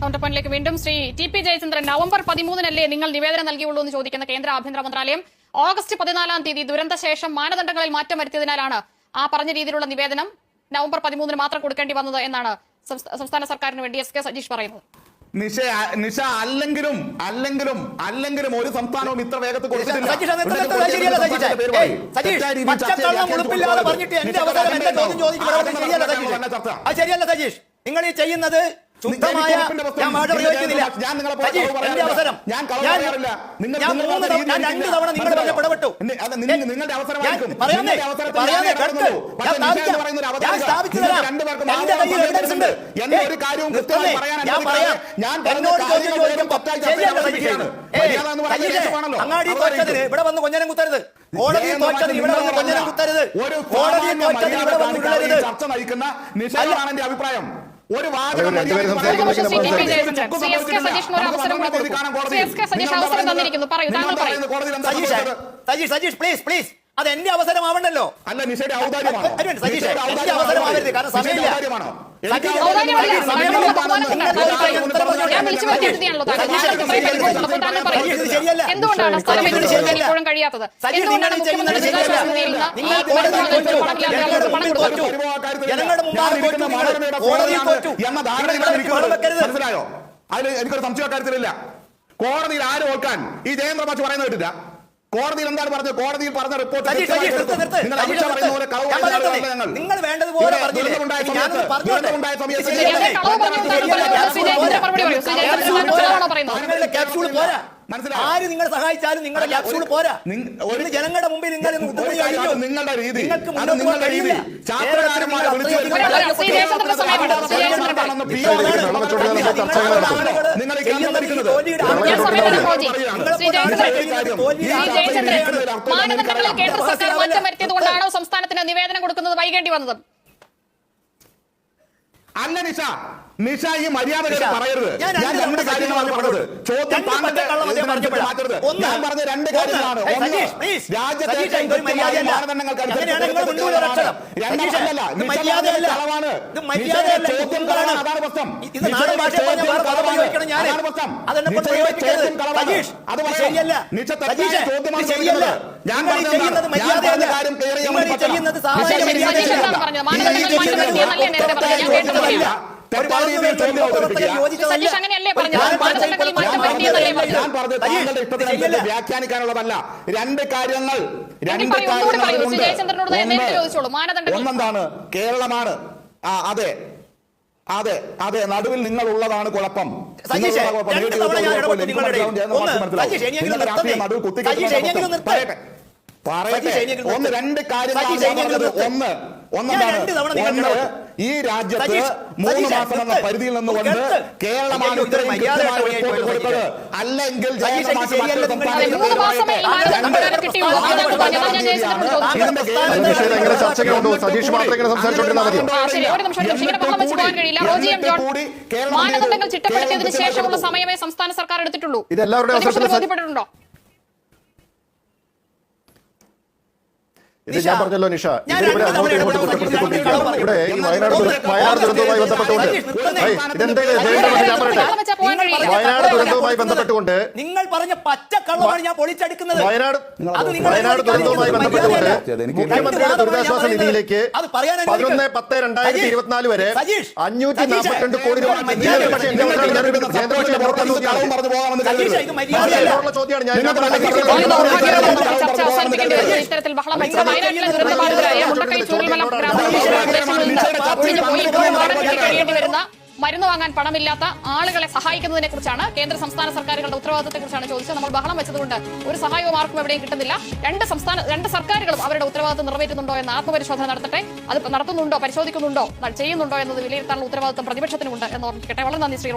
Counter പോയിന്റിലേക്ക് വീണ്ടും Shri TP. Jayachandran, November 13-നല്ലേ നിങ്ങൾ നിവേദനം നൽകിയുള്ളൂ എന്ന് ചോദിക്കുന്ന കേന്ദ്ര ആഭ്യന്തര മന്ത്രാലയം ഓഗസ്റ്റ് 14-ാം തീയതി ദുരന്തശേഷം മാനദണ്ഡങ്ങളിൽ മാറ്റം വരുത്തിയതിനാലാണ് ആ പറഞ്ഞ രീതിയിലുള്ള നിവേദനം നവംബർ 13-ന് മാത്രം കൊടുക്കേണ്ടി വന്നത് എന്നാണ് സംസ്ഥാന സർക്കാരിന് വേണ്ടി എസ് കെ സജീഷ് പറയുന്നത്. നിഷ അല്ലെങ്കിലും ഒരു സംസ്ഥാനവും ഇത്ര വേഗത്തിൽ കൊടുത്തിട്ടില്ല. ശരിയല്ല സജീഷ്, നിങ്ങൾ ഈ ചെയ്യുന്നത് ശുദ്ധമായ നിങ്ങളുടെ അവസരം ഒരു കാര്യവും അങ്ങാടി തോറ്റതിന് ഇവിടെ വന്ന് കൊഞ്ഞനം കുത്തരുത്, കോടതി തോറ്റതിന് ഇവിടെ വന്ന് കൊഞ്ഞനം കുത്തരുത്, കോടതി തോറ്റതിന് ഇവിടെ വന്ന് ചർച്ച നയിക്കുന്ന നിഷേധമാണ് എന്റെ അഭിപ്രായം. ഒരു സജീഷ് പ്ലീസ് പ്ലീസ്, അത് എന്റെ അവസരമാവണ്ടല്ലോ. അല്ല, നിഷയുടെ ഔദാര്യമാണോ? അവസരമാവരുത്, കാരണം സമയമില്ല. എന്തുകൊണ്ടാണ് ഇപ്പോഴും കഴിയാത്തത്? മനസ്സിലായോ? അതിൽ എനിക്കൊരു സംശയ കാര്യത്തിലില്ല. കോടതിയിൽ ആര് ഓർക്കാൻ ഈ ജയേന്ദ്ര മാഷ് പറയുന്നത് കേട്ടില്ല. കോടതിയിൽ എന്താണ് പറഞ്ഞത്? കോടതിയിൽ പറഞ്ഞ റിപ്പോർട്ട് നിങ്ങൾ വേണ്ടതുപോലെ ആര് നിങ്ങളെ സഹായിച്ചാലും നിങ്ങളുടെ ക്യാപ്സ്യൂൾ പോരാ. ഒരു ജനങ്ങളുടെ മുമ്പിൽ നിങ്ങൾ നിങ്ങളുടെ രീതി മാനദണ്ഡങ്ങളിൽ കേന്ദ്ര സർക്കാർ മാറ്റം വരുത്തിയതുകൊണ്ടാണോ സംസ്ഥാനത്തിന് നിവേദനം കൊടുക്കുന്നത് വൈകേണ്ടി വന്നത്? അല്ല നിഷ ഈ മര്യാദ പറയരുത്. ഞാൻ രണ്ട് കാര്യങ്ങളാണ് പറഞ്ഞത്. ചോദ്യം മാറ്റരുത്. ഞാൻ പറഞ്ഞ രണ്ട് കാര്യങ്ങളാണ്. രാജ്യത്തെ അതാണ് പ്രശ്നം. ഞാൻ പറഞ്ഞ കാര്യം വ്യാഖ്യാനിക്കാനുള്ളതല്ല. രണ്ട് കാര്യങ്ങൾ ഒന്നെന്താണ്? കേരളമാണ്. അതെ, നടുവിൽ നിങ്ങൾ ഉള്ളതാണ് കുഴപ്പം. ഒന്ന് രണ്ട് കാര്യങ്ങൾ. ഒന്ന് ഈ രാജ്യത്ത് 3 മാസം എന്ന പരിധിയിൽ നിന്നുകൊണ്ട് കേരളമാണ് കൊടുത്തത്. അല്ലെങ്കിൽ മാനദണ്ഡങ്ങൾ ചിട്ടപ്പെടുത്തിയതിനു ശേഷമുള്ള സമയമേ സംസ്ഥാന സർക്കാർ എടുത്തിട്ടുള്ളൂ. ബോധ്യപ്പെട്ടിട്ടുണ്ടോ? ഇത് ഞാൻ പറഞ്ഞല്ലോ നിഷ, ഇതിലൂടെ അങ്ങോട്ടും ഇങ്ങോട്ടും കുറ്റപ്പെടുത്തിക്കൊണ്ടിരിക്കുകയാണ്. ഇവിടെ ഈ വയനാട് ദുരന്തവുമായി ബന്ധപ്പെട്ടുകൊണ്ട് വയനാട് ദുരന്തവുമായി ബന്ധപ്പെട്ടുകൊണ്ട് നിങ്ങൾ പറഞ്ഞ പച്ചക്കള്ളമാണ് ഞാൻ പൊളിച്ചെടുക്കുന്നത്. വയനാട് ദുരന്തവുമായി ബന്ധപ്പെട്ടുകൊണ്ട് മുഖ്യമന്ത്രിയുടെ ദുരിതാശ്വാസ നിധിയിലേക്ക് 11/10/2024 വരെ 542 കോടി രൂപ ചോദ്യമാണ് ഞാൻ. ഇത്തരത്തിൽ ബഹളം വയനാട്ടിലെ ദുരന്തബാധിതരായ മുണ്ടക്കൈ ചൂരൽമല കഴിയേണ്ടി വരുന്ന മരുന്ന് വാങ്ങാൻ പണമില്ലാത്ത ആളുകളെ സഹായിക്കുന്നതിനെ കുറിച്ചാണ്, കേന്ദ്ര സംസ്ഥാന സർക്കാരുകളുടെ ഉത്തരവാദിത്തത്തെ കുറിച്ചാണ് ചോദിച്ചത്. നമ്മൾ ബഹളം വെച്ചതുകൊണ്ട് ഒരു സഹായവും ആർക്കും എവിടെയും കിട്ടുന്നില്ല. രണ്ട് സർക്കാരുകളും അവരുടെ ഉത്തരവാദിത്തം നിറവേറ്റുന്നുണ്ടോ എന്ന് ആത്മപരിശോധന നടത്തട്ടെ. അത് നടത്തുന്നുണ്ടോ, പരിശോധിക്കുന്നുണ്ടോ, ചെയ്യുന്നുണ്ടോ എന്നത് വിലയിരുത്താനുള്ള ഉത്തരവാദിത്തം പ്രതിപക്ഷത്തിനുണ്ട് എന്ന് ഓർമ്മിക്കട്ടെ. വളരെ നന്ദി ശ്രീ.